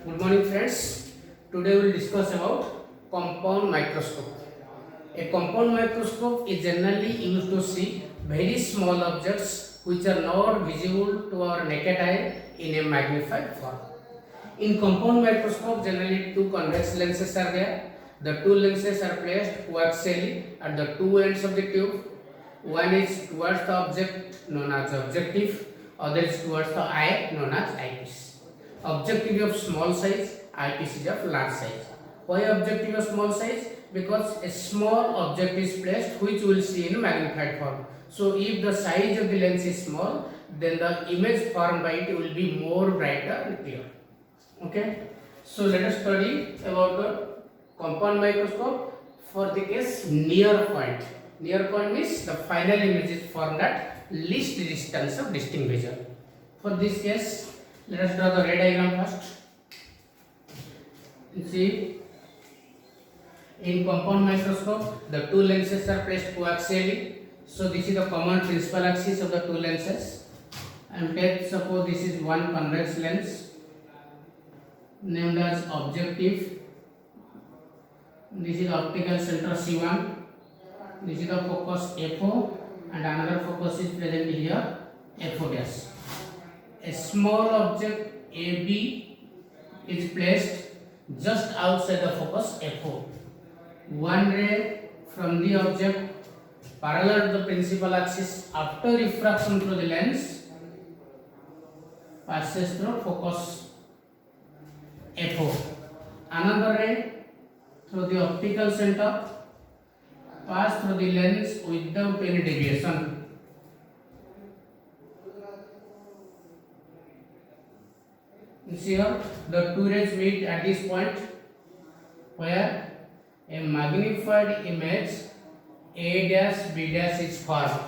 Good morning friends. Today we will discuss about compound microscope. A compound microscope is generally used to see very small objects which are not visible to our naked eye in a magnified form. In compound microscope generally two convex lenses are there. The two lenses are placed coaxially at the two ends of the tube. One is towards the object known as objective, other is towards the eye known as eyepiece. Objective of small size, eyepiece is of large size. Why objective of small size? Because a small object is placed which we will see in magnified form. So if the size of the lens is small, then the image formed by it will be more brighter and clear. Okay. So let us study about the compound microscope for the case near point. Near point means the final image is formed at least distance of distinct vision. For this case, let us draw the ray diagram first. You see, in compound microscope, the two lenses are placed coaxially. So this is the common principal axis of the two lenses. And take suppose this is one convex lens named as objective. This is optical center C1. This is the focus F0 and another focus is present here F0 dash. A small object AB is placed just outside the focus F0. One ray from the object parallel to the principal axis after refraction through the lens passes through focus F0. Another ray through the optical center pass through the lens without any deviation. You see here the two rays meet at this point where a magnified image A dash B dash is formed.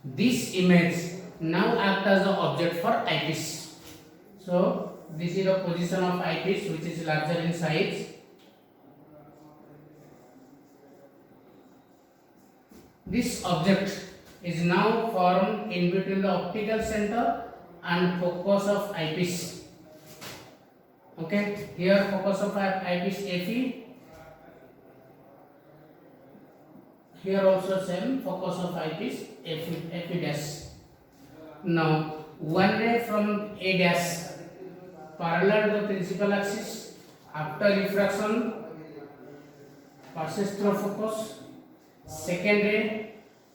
This image now acts as the object for eyepiece. So this is the position of eyepiece which is larger in size. This object is now formed in between the optical center and focus of eyepiece. Okay, here focus of eyepiece FE. Here also same focus of eyepiece FE dash. Now one ray from A dash parallel to the principal axis after refraction passes through focus. Second ray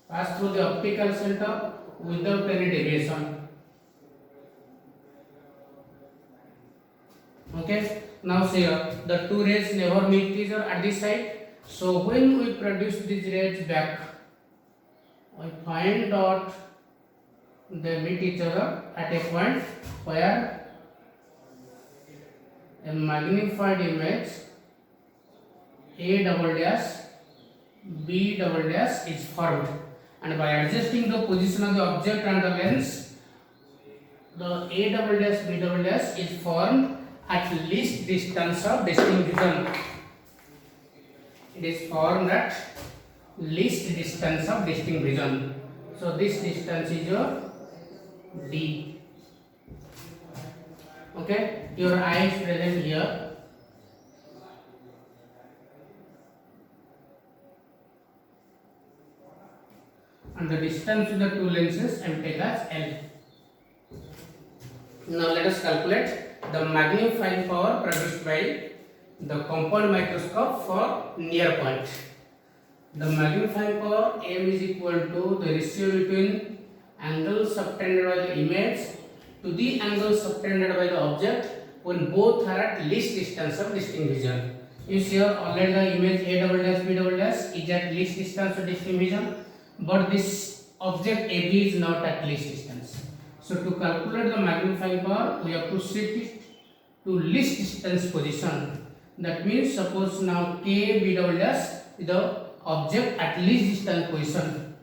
pass through the optical center without any deviation. Okay. Now see here the two rays never meet each other at this side. So when we produce these rays back, we find out they meet each other at a point where a magnified image A double dash B double dash is formed, and by adjusting the position of the object and the lens, the A double dash B double dash is formed at least distance of distinct vision. It is formed at least distance of distinct vision. So this distance is your D. Okay, your eye is present here. And the distance to the two lenses I will take as L. Now let us calculate the magnifying power produced by the compound microscope for near point. The magnifying power M is equal to the ratio between angle subtended by the image to the angle subtended by the object when both are at least distance of distinct vision. You see here already the image A double dash B double dash is at least distance of distinct vision, but this object AB is not at least distance. So to calculate the magnifying power, we have to shift it to least distance position. That means suppose now KB double dash is the object at least distance position.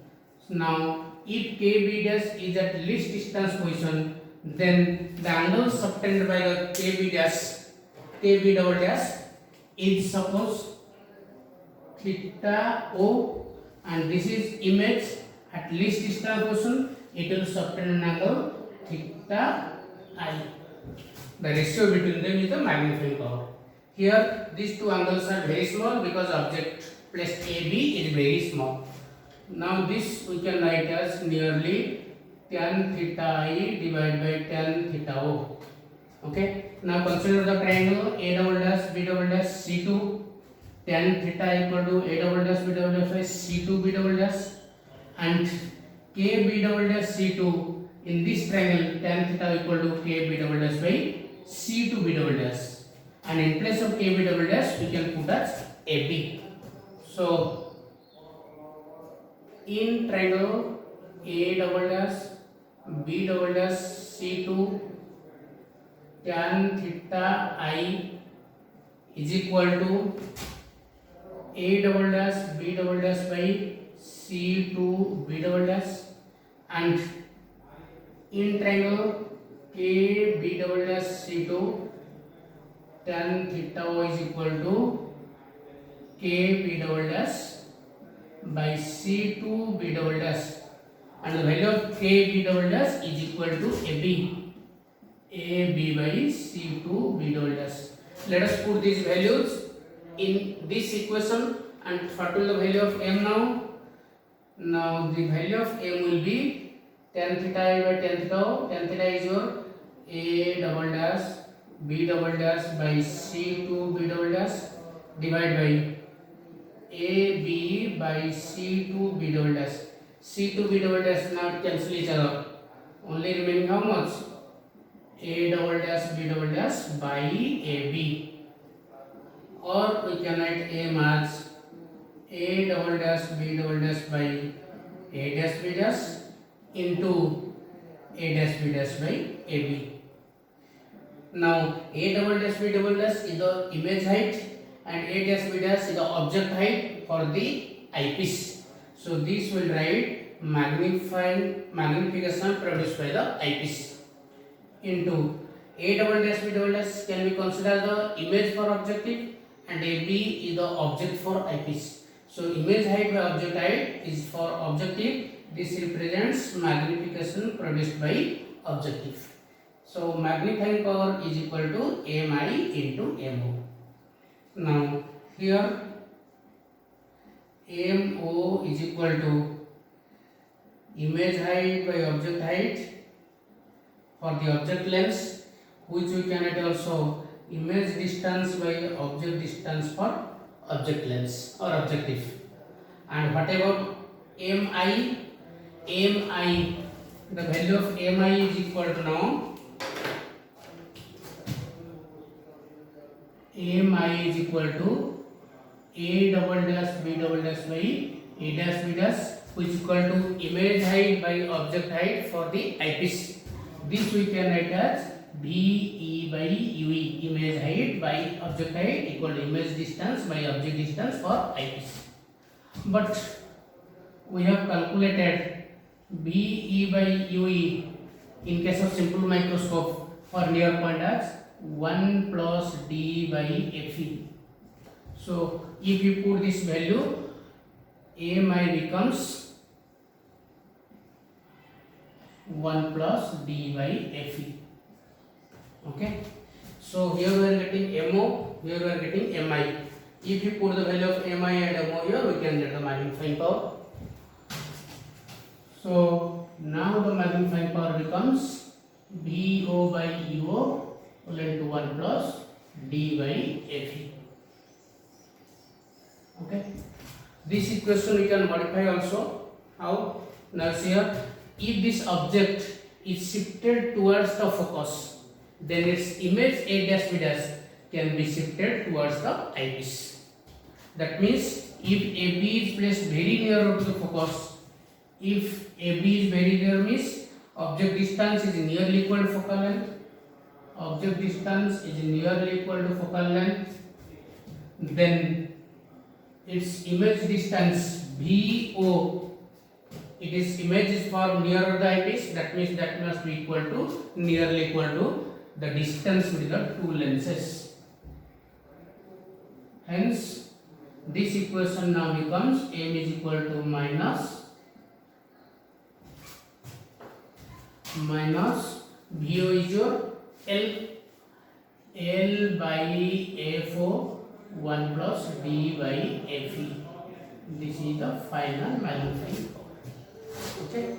So now if KB dash is at least distance position, then the angle subtended by the KB double dash is suppose theta O, and this is image at least distance position. It will subtend an angle theta I. The ratio between them is the magnifying power. Here these two angles are very small because object placed AB is very small. Now this we can write as nearly tan theta I divided by tan theta O. Okay. Now consider the triangle A double dash B double dash C2. Tan theta equal to A double dash B double dash by C2 B double dash, and K B double dash C2. In this triangle, tan theta equal to K B double dash by C2 B double dash, and in place of K B double dash we can put as AB. So in triangle A double dash B double dash C2, tan theta I is equal to A double dash B double dash by C2 B double dash, and in triangle K B double dash C2, tan theta O is equal to K B double dash by C2 B double dash, and the value of K B double dash is equal to AB by C2 B double dash. Let us put these values in this equation and what will the value of M now? Now the value of M will be tan theta I by tan theta O. Tan theta is your A double dash B double dash by C2 B double dash divided by AB by C2 B double dash. C2 B double dash now cancel each other. Only remaining how much? A double dash B double dash by AB. Or we can write M as A double dash B double dash by A dash B dash into A dash B dash by AB. Now A double dash B double dash is the image height and A dash B dash is the object height for the eyepiece. So this will write magnification produced by the eyepiece into A double dash B double dash can be considered the image for objective and AB is the object for eyepiece. So image height by object height is for objective. This represents magnification produced by objective. So magnifying power is equal to MI into MO. Now here MO is equal to image height by object height for the object lens, which we can write also image distance by object distance for object lens or objective. And what about MI? MI, the value of MI is equal to now MI is equal to A double dash B double dash by A dash B dash, which is equal to image height by object height for the eyepiece. This we can write as BE by UE, image height by object height equal to image distance by object distance for eyepiece. But we have calculated BE by UE in case of simple microscope for near point as 1 plus D by FE. So if you put this value, AMI becomes 1 plus D by FE. Okay. So here we are getting MO, here we are getting MI. If you put the value of MI and MO here, we can get the magnifying power. So now the magnifying power becomes BO by UO equal to 1 plus D by FE. Okay. This equation we can modify also. How? Now see here, if this object is shifted towards the focus, then its image A dash B dash can be shifted towards the eyepiece. That means if AB is placed very near to the focus, if AB is very near means object distance is nearly equal to focal length. Object distance is nearly equal to focal length. Then its image distance VO, it is image is for nearer the eyepiece. That means that must be equal to nearly equal to the distance between the two lenses. Hence, this equation now becomes M is equal to minus VO is your L by FO 1 plus B by FE. This is the final magnifying power. Okay.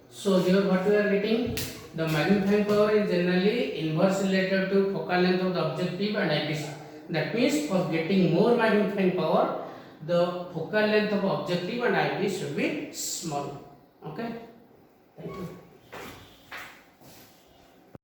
So here what we are getting, the magnifying power is generally inversely related to focal length of the objective and eyepiece. That means for getting more magnifying power, the focal length of objective and eyepiece should be small. Okay. Thank you.